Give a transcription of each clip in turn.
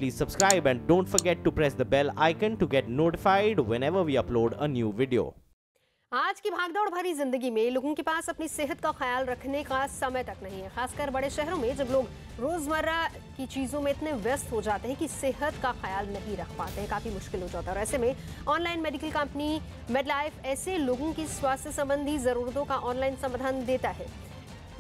please subscribe and don't forget to press the bell icon to get notified whenever we upload a new video. आज की भागदौड़ भरी जिंदगी में लोगों के पास अपनी सेहत का ख्याल रखने का समय तक नहीं है। खासकर बड़े शहरों में जब लोग रोजमर्रा की चीजों में इतने व्यस्त हो जाते हैं कि सेहत का ख्याल नहीं रख पाते हैं, काफी मुश्किल हो जाता है। और ऐसे में ऑनलाइन मेडिकल कंपनी मेडलाइफ ऐसे लोगों की स्वास्थ्य संबंधी जरूरतों का ऑनलाइन समाधान देता है।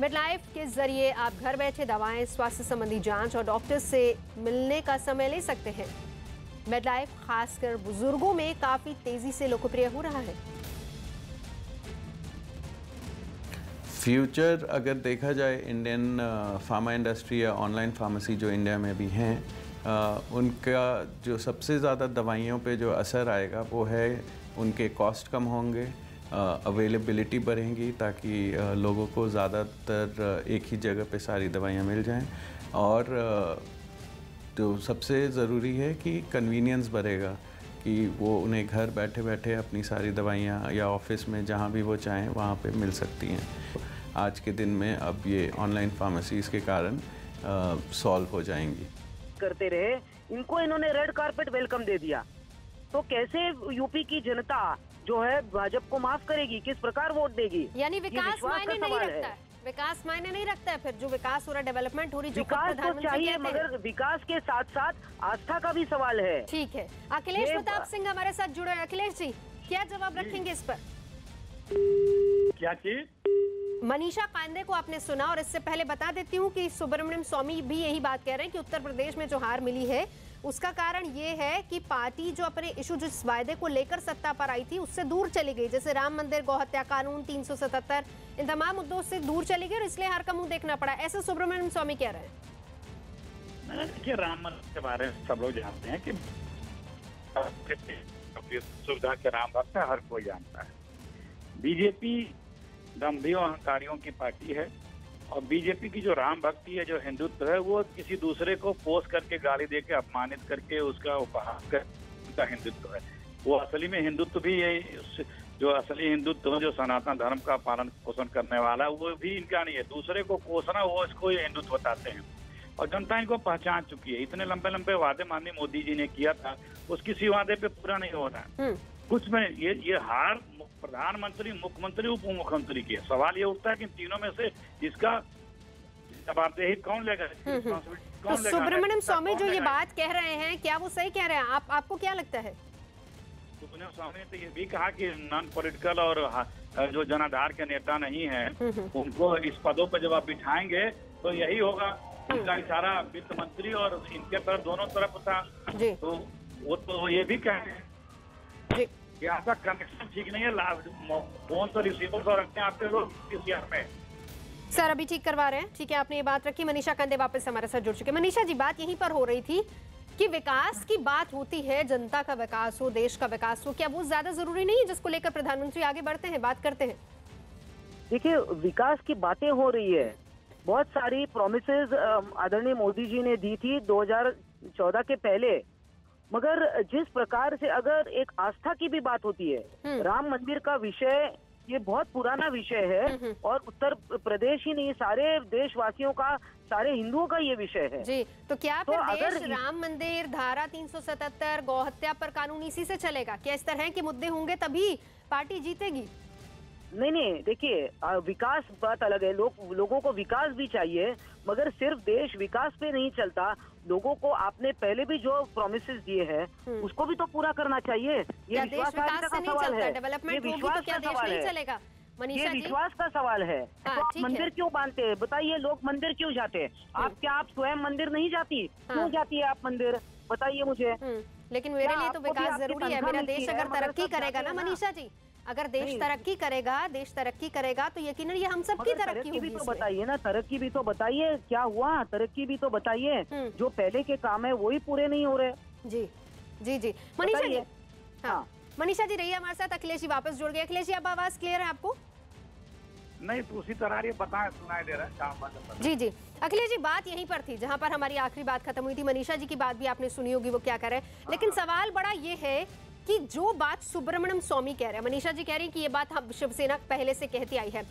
मेडलाइफ के जरिए आप घर बैठे दवाएं, स्वास्थ्य संबंधी जांच और डॉक्टर से मिलने का समय ले सकते हैं। मेडलाइफ खासकर बुजुर्गों में काफी तेजी से लोकप्रिय हो रहा है। फ्यूचर अगर देखा जाए इंडियन फार्मा इंडस्ट्री या ऑनलाइन फार्मेसी जो इंडिया में भी हैं, उनका जो सबसे ज़्यादा दवाइयों पे जो असर आएगा वो है उनके कॉस्ट कम होंगे, अवेलेबिलिटी बढ़ेंगी ताकि लोगों को ज़्यादातर एक ही जगह पे सारी दवाइयाँ मिल जाएं। और तो सबसे ज़रूरी है कि कन्वीनियंस बढ़ेगा कि वो उन्हें घर बैठे बैठे अपनी सारी दवाइयाँ या ऑफिस में जहाँ भी वो चाहें वहाँ पे मिल सकती हैं। आज के दिन में अब ये ऑनलाइन फार्मेसीज़ के कारण सॉल्व हो जाएंगी। करते रहे, इनको इन्होंने रेड कारपेट वेलकम दे दिया, तो कैसे यूपी की जनता जो है भाजपा को माफ करेगी, किस प्रकार वोट देगी? यानी विकास मायने नहीं रखता है, विकास मायने नहीं रखता है। फिर जो विकास हो रहा, डेवलपमेंट हो रही, जो विकास तो चाहिए, मगर विकास के साथ साथ आस्था का भी सवाल है। ठीक है, अखिलेश प्रताप सिंह हमारे साथ जुड़े। अखिलेश जी, क्या जवाब रखेंगे इस पर? क्या चीज? मनीषा कांदे को आपने सुना, और इससे पहले बता देती हूँ कि सुब्रमण्यम स्वामी भी यही बात कह रहे हैं कि उत्तर प्रदेश में जो हार मिली है उसका कारण ये है कि पार्टी जो अपने इशू, जिस वायदे को लेकर सत्ता पर आई थी, उससे दूर चली गई। जैसे राम मंदिर, गौ हत्या कानून, 377, इन तमाम मुद्दों से दूर चली गई और इसलिए हार का मुंह देखना पड़ा। ऐसे सुब्रमण्यम स्वामी कह रहे हैं। देखिए, राम मंदिर के बारे में सब लोग जानते हैं कि सुविधा के राम भक्त हर कोई जानता है। बीजेपी दम्भियों अहंकारियों की पार्टी है और बीजेपी की जो राम भक्ति है, जो हिंदुत्व है, वो किसी दूसरे को पोस्ट करके, गाली देके, अपमानित करके उसका उपहास का हिंदुत्व है। वो असली में हिंदुत्व भी यही, जो असली हिंदुत्व, जो सनातन धर्म का पालन पोषण करने वाला, वो भी इनका नहीं है। दूसरे को कोसना, वो इसको ये हिंदुत्व बताते हैं और जनता इनको पहचान चुकी है। इतने लंबे लंबे वादे माननीय मोदी जी ने किया था, उस किसी वादे पे पूरा नहीं हो रहा है। कुछ में ये हार प्रधानमंत्री, मुख्यमंत्री, उप मुख्यमंत्री की है। सवाल ये उठता है कि तीनों में से इसका जवाबदेही कौन लेगा? तो सुब्रमण्यम स्वामी जो ये बात कह रहे हैं, क्या वो सही कह रहे हैं? आपको क्या लगता है? सुब्रमण्यम स्वामी ने तो ये भी कहा कि नॉन पॉलिटिकल और जो जनाधार के नेता नहीं है, उनको इस पदों पर जब आप बिठाएंगे तो यही होगा। इनका इशारा वित्त मंत्री और इनके तरफ, दोनों तरफ था। तो वो तो ये भी कह रहे हैं कि आपका कनेक्शन ठीक नहीं है, फोन तो रिसीवर तो रखते हैं आपके लोग पीसीआर में। सर अभी ठीक करवा रहे हैं। ठीक है, आपने ये बात रखी। मनीषा कांदे वापस हमारे साथ जुड़ चुके। मनीषा जी, बात यहीं पर हो रही थी कि विकास की बात होती है, जनता का विकास हो, देश का विकास हो, क्या वो ज्यादा जरूरी नहीं है जिसको लेकर प्रधानमंत्री आगे बढ़ते हैं, बात करते हैं? देखिए, विकास की बातें हो रही है, बहुत सारी प्रोमिसेस आदरणीय मोदी जी ने दी थी 2014 के पहले, मगर जिस प्रकार से अगर एक आस्था की भी बात होती है, राम मंदिर का विषय ये बहुत पुराना विषय है और उत्तर प्रदेश ही नहीं, सारे देशवासियों का, सारे हिंदुओं का ये विषय है जी। तो क्या फिर देश राम मंदिर, धारा 377, गौ हत्या पर कानून इसी से चलेगा? क्या इस तरह के मुद्दे होंगे तभी पार्टी जीतेगी? नहीं, देखिए, विकास बात अलग है। लोगों को विकास भी चाहिए, मगर सिर्फ देश विकास पे नहीं चलता। लोगों को आपने पहले भी जो प्रोमिसेस दिए हैं उसको भी तो पूरा करना चाहिए। ये विश्वास का सवाल है, ये विश्वास का सवाल है, ये विश्वास का सवाल है। तो आप मंदिर क्यों बांधते हैं? बताइए, लोग मंदिर क्यों जाते हैं? आप स्वयं मंदिर नहीं जाती? क्यों जाती है आप मंदिर? बताइए मुझे। लेकिन मेरे लिए तो विकास जरूरी है। मेरा देश अगर तरक्की करेगा ना मनीषा जी, अगर देश तरक्की करेगा तो यकीनन ये हम सबकी तरक्की होगी। भी तो बताइए ना, तरक्की भी तो बताइए, क्या हुआ? तरक्की भी तो बताइए। जो पहले के काम है वही पूरे नहीं हो रहे। जी जी जी, मनीषा जी, हाँ मनीषा जी रहिए हमारे साथ। अखिलेश जी वापस जुड़ गए। अखिलेश जी, अब आवाज क्लियर है आपको? नहीं, तो उसी तरह ये बताएं, सुनाई दे रहा है। जी जी, अखिलेश जी, बात यहीं पर थी जहां पर हमारी आखिरी बात खत्म हुई थी। मनीषा जी की बात भी आपने सुनी होगी, वो क्या कह रहे हैं। लेकिन सवाल बड़ा ये है कि जो बात सुब्रमण्यम स्वामी कह रहे हैं, मनीषा जी कह रही हैं कि ये बात हम शिवसेना पहले से कहती आई है,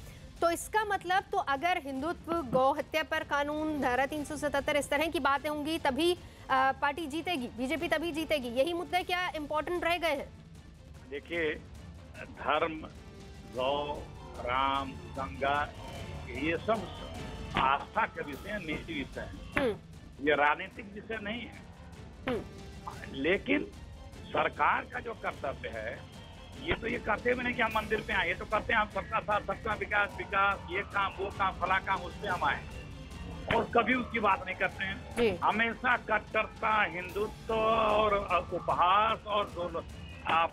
तो इसका मतलब तो अगर हिंदुत्व, गौ हत्या पर कानून, धारा 377, इस तरह की बातें होंगी तभी पार्टी जीतेगी, बीजेपी तभी जीतेगी, यही मुद्दे क्या इम्पोर्टेंट रह गए हैं? देखिए, धर्म, गौ, राम, गंगा, ये सब आस्था के विषय, नीति विषय है, ये राजनीतिक विषय नहीं है। लेकिन सरकार का जो कर्तव्य है, ये तो ये करते भी नहीं कि हम मंदिर पे आए, ये तो करते हैं हम सबका साथ, सबका विकास, ये काम, वो काम, फला काम, उस पे हम आए और कभी उसकी बात नहीं करते हैं। हमेशा कट्टरता, हिंदुत्व और उपहास और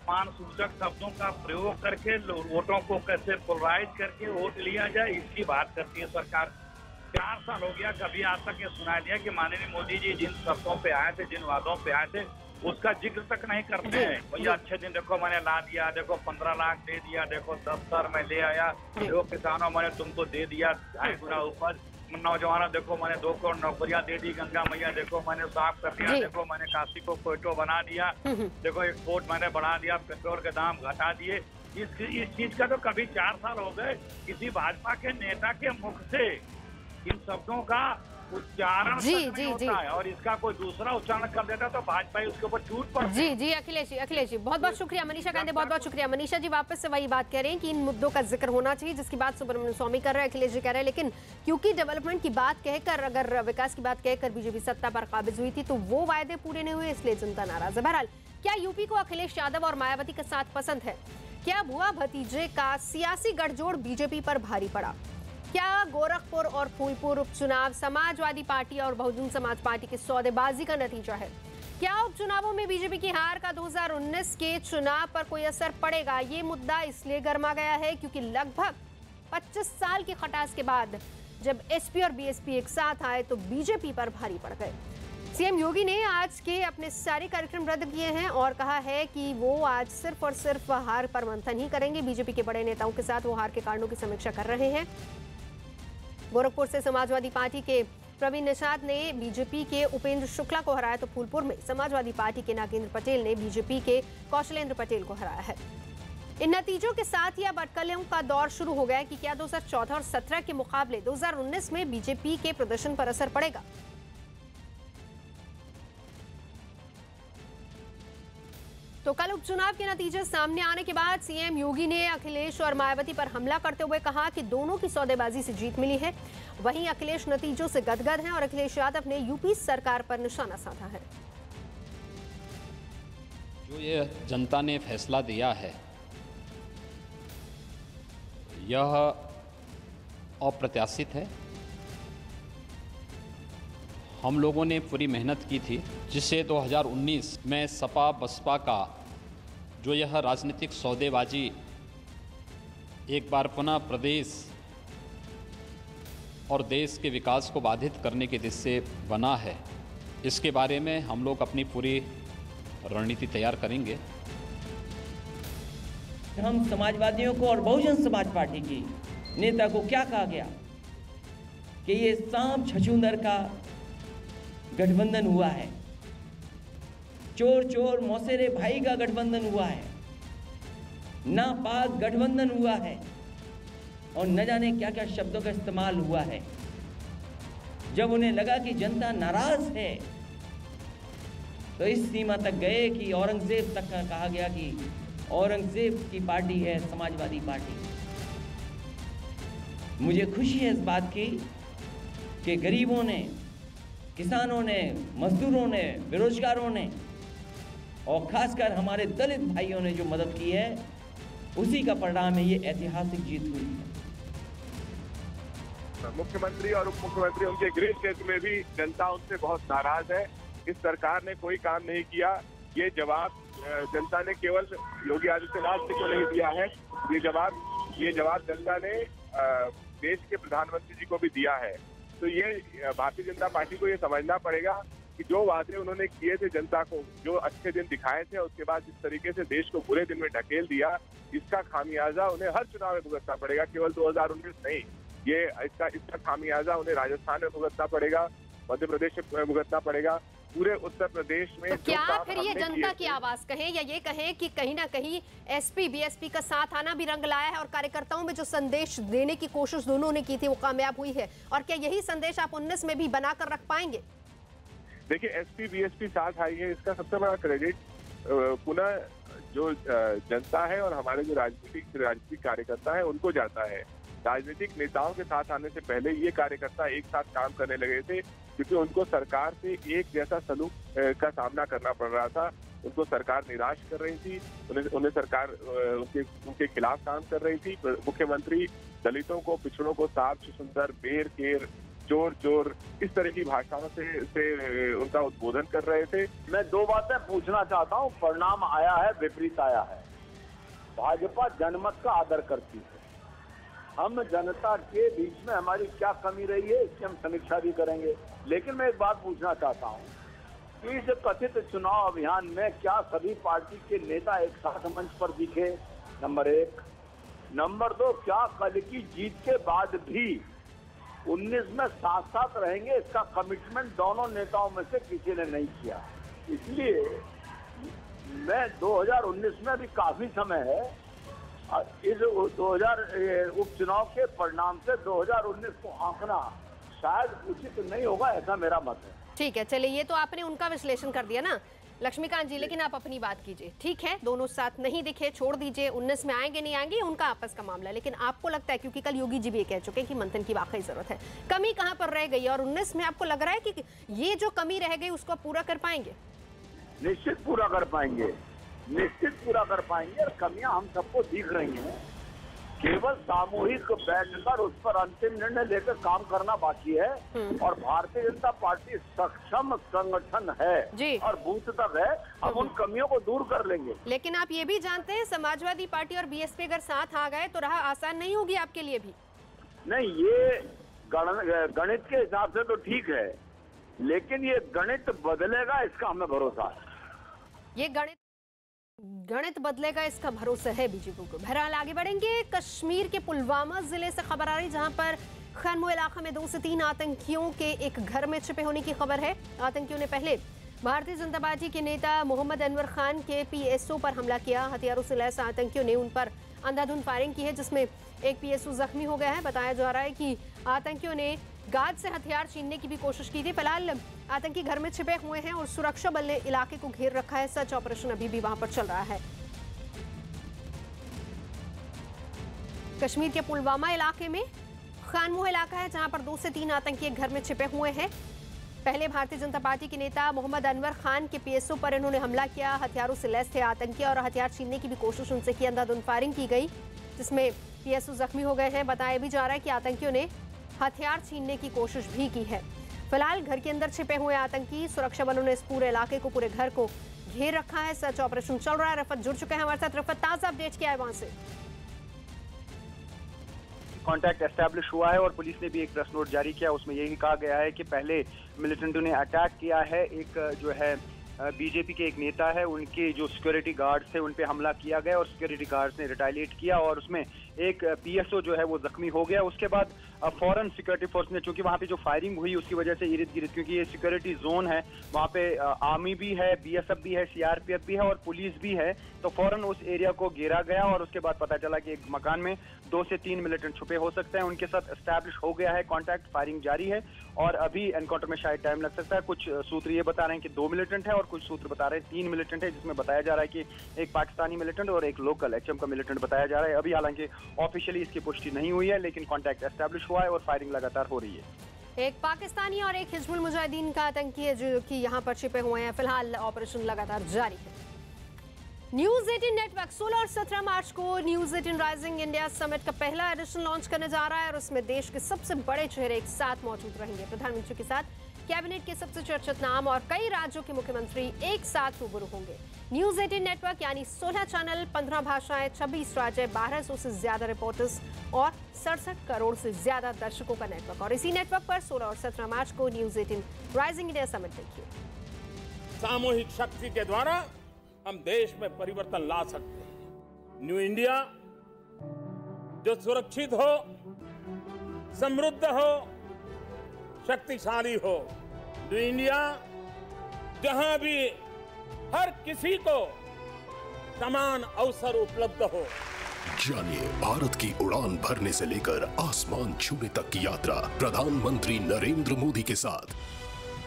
मान सूचक शब्दों का प्रयोग करके वोटों को कैसे पोलराइज करके वोट लिया जाए, इसकी बात करती है सरकार। 4 साल हो गया, कभी आज तक ये सुनाई दिया कि माननीय मोदी जी जिन शर्तों पे आए थे, जिन वादों पे आए थे, उसका जिक्र तक नहीं करते हैं। भैया अच्छे दिन देखो मैंने ला दिया, देखो 15 लाख दे दिया, देखो 10 साल में ले आया, देखो किसानों मैंने तुमको दे दिया 2.5 गुना उपज, नौजवानों देखो मैंने 2 करोड़ नौकरियां दे दी, गंगा मैया देखो मैंने साफ कर दिया, देखो मैंने काशी को कोयटो बना दिया, देखो एक्सपोर्ट मैंने बढ़ा दिया, पेट्रोल के दाम घटा दिए। इस चीज का तो कभी 4 साल हो गए किसी भाजपा के नेता के मुख से इन शब्दों का उच्चारण नहीं होता है, और इसका कोई दूसरा उच्चारण कर देता तो भाजपा उसके ऊपर टूट पड़ती। जी अखिलेश जी बहुत बहुत शुक्रिया। मनीषा कांडे बहुत बहुत शुक्रिया। मनीषा जी वापस से वही बात कह रहे हैं कि इन मुद्दों का जिक्र होना चाहिए जिसकी बात सुब्रमण्यम स्वामी कर रहे हैं, अखिलेश जी कह रहे हैं, लेकिन क्योंकि डेवलपमेंट की बात कहकर, अगर विकास की बात कहकर बीजेपी सत्ता पर काबिज हुई थी तो वो वायदे पूरे नहीं हुए, इसलिए जनता नाराज है। बहरहाल, क्या यूपी को अखिलेश यादव और मायावती का साथ पसंद है? क्या बुआ भतीजे का सियासी गठजोड़ बीजेपी पर भारी पड़ा? क्या गोरखपुर और फूलपुर उपचुनाव समाजवादी पार्टी और बहुजन समाज पार्टी की सौदेबाजी का नतीजा है? क्या उपचुनावों में बीजेपी की हार का 2019 के चुनाव पर कोई असर पड़ेगा? ये मुद्दा इसलिए गर्मा गया है क्योंकि लगभग 25 साल की खटास के बाद जब एसपी और बीएसपी एक साथ आए तो बीजेपी पर भारी पड़ गए। सीएम योगी ने आज के अपने सारे कार्यक्रम रद्द किए हैं और कहा है कि वो आज सिर्फ और सिर्फ हार पर मंथन ही करेंगे। बीजेपी के बड़े नेताओं के साथ वो हार के कारणों की समीक्षा कर रहे हैं। गोरखपुर से समाजवादी पार्टी के प्रवीण निषाद ने बीजेपी के उपेंद्र शुक्ला को हराया तो फूलपुर में समाजवादी पार्टी के नागेंद्र पटेल ने बीजेपी के कौशलेंद्र पटेल को हराया है। इन नतीजों के साथ ही अब अटकलों का दौर शुरू हो गया है कि क्या 2014 और 17 के मुकाबले 2019 में बीजेपी के प्रदर्शन पर असर पड़ेगा। तो कल उपचुनाव के नतीजे सामने आने के बाद सीएम योगी ने अखिलेश और मायावती पर हमला करते हुए कहा कि दोनों की सौदेबाजी से जीत मिली है। वहीं अखिलेश नतीजों से गदगद हैं और अखिलेश यादव ने यूपी सरकार पर निशाना साधा है। जो ये जनता ने फैसला दिया है यह अप्रत्याशित है। हम लोगों ने पूरी मेहनत की थी जिससे 2019 में सपा बसपा का जो यह राजनीतिक सौदेबाजी एक बार पुनः प्रदेश और देश के विकास को बाधित करने के दिशा से बना है, इसके बारे में हम लोग अपनी पूरी रणनीति तैयार करेंगे। हम समाजवादियों को और बहुजन समाज पार्टी की नेता को क्या कहा गया कि ये सांप छछूंदर का गठबंधन हुआ है, चोर चोर मौसेरे भाई का गठबंधन हुआ है, नापाक गठबंधन हुआ है और न जाने क्या क्या शब्दों का इस्तेमाल हुआ है। जब उन्हें लगा कि जनता नाराज है तो इस सीमा तक गए कि औरंगजेब तक का कहा गया कि औरंगजेब की पार्टी है समाजवादी पार्टी। मुझे खुशी है इस बात की कि गरीबों ने, किसानों ने, मजदूरों ने, बेरोजगारों ने और खासकर हमारे दलित भाइयों ने जो मदद की है उसी का परिणाम है ये ऐतिहासिक जीत हुई है। मुख्यमंत्री और उप मुख्यमंत्री उनके गृह क्षेत्र में भी जनता उनसे बहुत नाराज है। इस सरकार ने कोई काम नहीं किया। ये जवाब जनता ने केवल योगी आदित्यनाथ जी को नहीं दिया है, ये जवाब जनता ने देश के प्रधानमंत्री जी को भी दिया है। तो ये भारतीय जनता पार्टी को ये समझना पड़ेगा कि जो वादे उन्होंने किए थे जनता को, जो अच्छे दिन दिखाए थे, उसके बाद जिस तरीके से देश को बुरे दिन में ढकेल दिया, इसका खामियाजा उन्हें हर चुनाव में भुगतना पड़ेगा। केवल 2019 नहीं, ये इसका खामियाजा उन्हें राजस्थान में भुगतना पड़ेगा, मध्य प्रदेश में भुगतना पड़ेगा, पूरे उत्तर प्रदेश में। तो क्या फिर ये जनता की आवाज कहें या ये कहें कि कहीं ना कहीं एसपी बीएसपी का साथ आना भी रंग लाया है और कार्यकर्ताओं में जो संदेश देने की कोशिश दोनों ने की थी वो कामयाब हुई है, और क्या यही संदेश आप 19 में भी बनाकर रख पाएंगे? देखिए एसपी बीएसपी साथ आई है, इसका सबसे बड़ा क्रेडिट पुनः जो जनता है और हमारे जो राजनीतिक कार्यकर्ता है उनको जाता है। राजनीतिक नेताओं के साथ आने से पहले ये कार्यकर्ता एक साथ काम करने लगे थे, क्योंकि उनको सरकार से एक जैसा सलूक का सामना करना पड़ रहा था। उनको सरकार निराश कर रही थी, उन्हें सरकार उनके खिलाफ काम कर रही थी। मुख्यमंत्री दलितों को, पिछड़ों को साफ सुंदर, बेर केर, जोर जोर, इस तरह की भाषाओं से उनका उद्बोधन कर रहे थे। मैं दो बातें पूछना चाहता हूँ। परिणाम आया है, विपरीत आया है। भाजपा जनमत का आदर करती है। हम जनता के बीच में हमारी क्या कमी रही है इसकी हम समीक्षा भी करेंगे। लेकिन मैं एक बात पूछना चाहता हूँ कि इस कथित चुनाव अभियान में क्या सभी पार्टी के नेता एक साथ मंच पर दिखे? नंबर एक। नंबर दो, क्या कल की जीत के बाद भी 19 में साथ साथ रहेंगे? इसका कमिटमेंट दोनों नेताओं में से किसी ने नहीं किया। इसलिए मैं 2019 में भी काफी समय है, इस 2000 उपचुनाव के परिणाम से 2019 को आंकना शायद उचित नहीं होगा, ऐसा मेरा मत है। ठीक है, चलिए ये तो आपने उनका विश्लेषण कर दिया ना लक्ष्मीकांत जी, लेकिन आप अपनी बात कीजिए। ठीक है, दोनों साथ नहीं दिखे, छोड़ दीजिए। 19 में आएंगे नहीं आएंगे उनका आपस का मामला, लेकिन आपको लगता है, क्योंकि कल योगी जी भी कह चुके हैं कि मंथन की वाकई जरूरत है, कमी कहां पर रह गई और 19 में आपको लग रहा है कि ये जो कमी रह गई उसको पूरा कर पाएंगे? निश्चित पूरा कर पाएंगे, निश्चित पूरा कर पाएंगे। और कमियां हम सबको दिख रही हैं, केवल सामूहिक बैठकर उस पर अंतिम निर्णय लेकर काम करना बाकी है। और भारतीय जनता पार्टी सक्षम संगठन है जी, और बूथ तक है। हम उन कमियों को दूर कर लेंगे। लेकिन आप ये भी जानते हैं समाजवादी पार्टी और बीएसपी अगर साथ आ गए तो राह आसान नहीं होगी आपके लिए भी। नहीं, ये गणित के हिसाब से तो ठीक है, लेकिन ये गणित बदलेगा इसका हमें भरोसा है। ये गणित बदलेगा इसका भरोसा है बीजेपी को। बहरहाल आगे बढ़ेंगे। कश्मीर के पुलवामा जिले से खबर आ रही, जहां पर खैरमो इलाका में 2 से 3 आतंकियों के एक घर में छिपे होने की खबर है। आतंकियों ने पहले भारतीय जनता पार्टी के नेता मोहम्मद अनवर खान के पीएसओ पर हमला किया। हथियारों से लैस आतंकियों ने उन पर अंधाधुंध फायरिंग की है, जिसमें एक पीएसओ जख्मी हो गया है। बताया जा रहा है कि आतंकियों ने गार्ड से हथियार छीनने की भी कोशिश की थी। फिलहाल आतंकी घर में छिपे हुए हैं और सुरक्षा बल ने इलाके को घेर रखा है। सर्च ऑपरेशन अभी भी वहां पर चल रहा है। कश्मीर के पुलवामा इलाके में खानमोह इलाका है, जहां पर 2 से 3 आतंकी एक घर में छिपे हुए हैं। पहले भारतीय जनता पार्टी के नेता मोहम्मद अनवर खान के पीएसओ पर इन्होंने हमला किया। हथियारों से लैस थे आतंकी और हथियार छीनने की भी कोशिश उनसे की। अंधाधुंध फायरिंग की गई, जिसमें पीएसओ जख्मी हो गए हैं। बताया भी जा रहा है कि आतंकियों ने हथियार छीनने की कोशिश भी की है। फिलहाल घर के अंदर छिपे हुए आतंकी, सुरक्षा बलों ने इस पूरे इलाके को, पूरे घर को घेर रखा है। सर्च ऑपरेशन चल रहा है। रफत जुड़ चुके हैं हमारे साथ। रफत, ताजा अपडेट क्या है वहां से? कॉन्टैक्ट एस्टैब्लिश हुआ है और पुलिस ने भी एक प्रेस नोट जारी किया। उसमें यही कहा गया है कि पहले मिलिटेंटों ने अटैक किया है। एक जो है बीजेपी के एक नेता है, उनके जो सिक्योरिटी गार्ड्स थे उन पे हमला किया गया और सिक्योरिटी गार्ड्स ने रिटालिएट किया और उसमें एक पीएसओ जो है वो जख्मी हो गया। उसके बाद फौरन सिक्योरिटी फोर्स ने, चूंकि वहाँ पे जो फायरिंग हुई उसकी वजह से इर्द गिर्द, क्योंकि ये सिक्योरिटी जोन है, वहाँ पे आर्मी भी है, बीएसएफ भी है, सीआरपीएफ भी है और पुलिस भी है, तो फौरन उस एरिया को घेरा गया और उसके बाद पता चला कि एक मकान में 2 से 3 मिलिटेंट छुपे हो सकते हैं। उनके साथ एस्टैब्लिश हो गया है कॉन्टैक्ट, फायरिंग जारी है और अभी एनकाउंटर में शायद टाइम लग सकता है। कुछ सूत्र ये बता रहे हैं कि 2 मिलिटेंट है और कुछ सूत्र बता रहे हैं 3 मिलिटेंट है, जिसमें बताया जा रहा है कि एक पाकिस्तानी मिलिटेंट और एक लोकल एचएम का मिलिटेंट बताया जा रहा है। अभी हालांकि ऑफिशियली इसकी पुष्टि नहीं हुई है, लेकिन कॉन्टैक्ट एस्टैब्लिश हुआ है और फायरिंग लगातार हो रही है। एक पाकिस्तानी और एक हिजबुल मुजाहिदीन का आतंकी है जो कि यहाँ पर छिपे हुए हैं। फिलहाल ऑपरेशन लगातार जारी है। न्यूज 18 नेटवर्क 16 और 17 मार्च को न्यूज 18 राइजिंग इंडिया समिट का पहला एडिशन लॉन्च करने जा रहा है और उसमें देश के सबसे बड़े चेहरे एक साथ मौजूद रहेंगे। प्रधानमंत्री के साथ कैबिनेट के सबसे चर्चित नाम और कई राज्यों के मुख्यमंत्री एक साथ रूबरू होंगे। न्यूज 18 नेटवर्क यानी 16 चैनल, 15 भाषाएं, 26 राज्य, 1200 से ज्यादा रिपोर्टर्स और 67 करोड़ से ज्यादा दर्शकों का नेटवर्क। और इसी नेटवर्क पर 16 और 17 मार्च को न्यूज 18 राइजिंग इंडिया समिट देखिए। सामूहिक शक्ति के द्वारा हम देश में परिवर्तन ला सकते हैं। न्यू इंडिया जो सुरक्षित हो, समृद्ध हो, शक्तिशाली हो। न्यू इंडिया जहां भी हर किसी को समान अवसर उपलब्ध हो। जानिए भारत की उड़ान भरने से लेकर आसमान छूने तक की यात्रा प्रधानमंत्री नरेंद्र मोदी के साथ।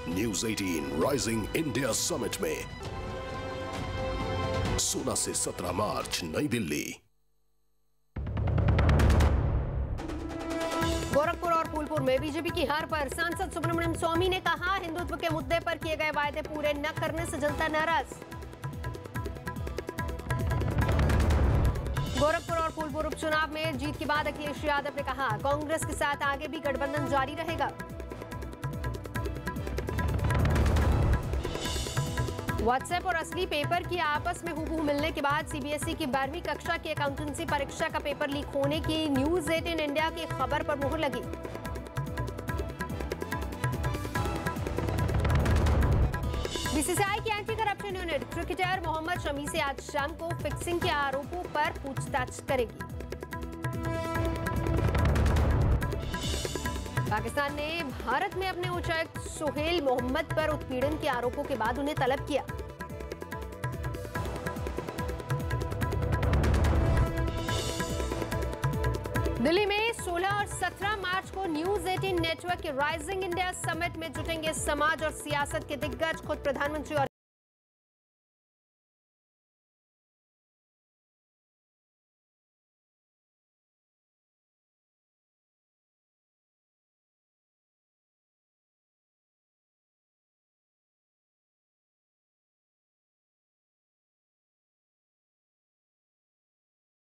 न्यूज 18 राइजिंग इंडिया समिट में 16 से 17 मार्च नई दिल्ली। गोरखपुर और फूलपुर में बीजेपी की हार पर सांसद सुब्रमण्यम स्वामी ने कहा, हिंदुत्व के मुद्दे पर किए गए वायदे पूरे न करने से जनता नाराज। गोरखपुर और फूलपुर उपचुनाव में जीत के बाद अखिलेश यादव ने कहा, कांग्रेस के साथ आगे भी गठबंधन जारी रहेगा। व्हाट्सएप और असली पेपर की आपस में हूबहू मिलने के बाद सीबीएसई की 12वीं कक्षा की अकाउंटेंसी परीक्षा का पेपर लीक होने की न्यूज 18 इंडिया की खबर पर मुहर लगी। बीसीसीआई की anti corruption unit cricketer Mohammed Shami से आज शाम को फिक्सिंग के आरोपों पर पूछताछ करेगी। पाकिस्तान ने भारत में अपने उच्चायुक्त सोहेल मोहम्मद पर उत्पीड़न के आरोपों के बाद उन्हें तलब किया। दिल्ली में 16 और 17 मार्च को न्यूज 18 नेटवर्क के राइजिंग इंडिया समिट में जुटेंगे समाज और सियासत के दिग्गज। खुद प्रधानमंत्री और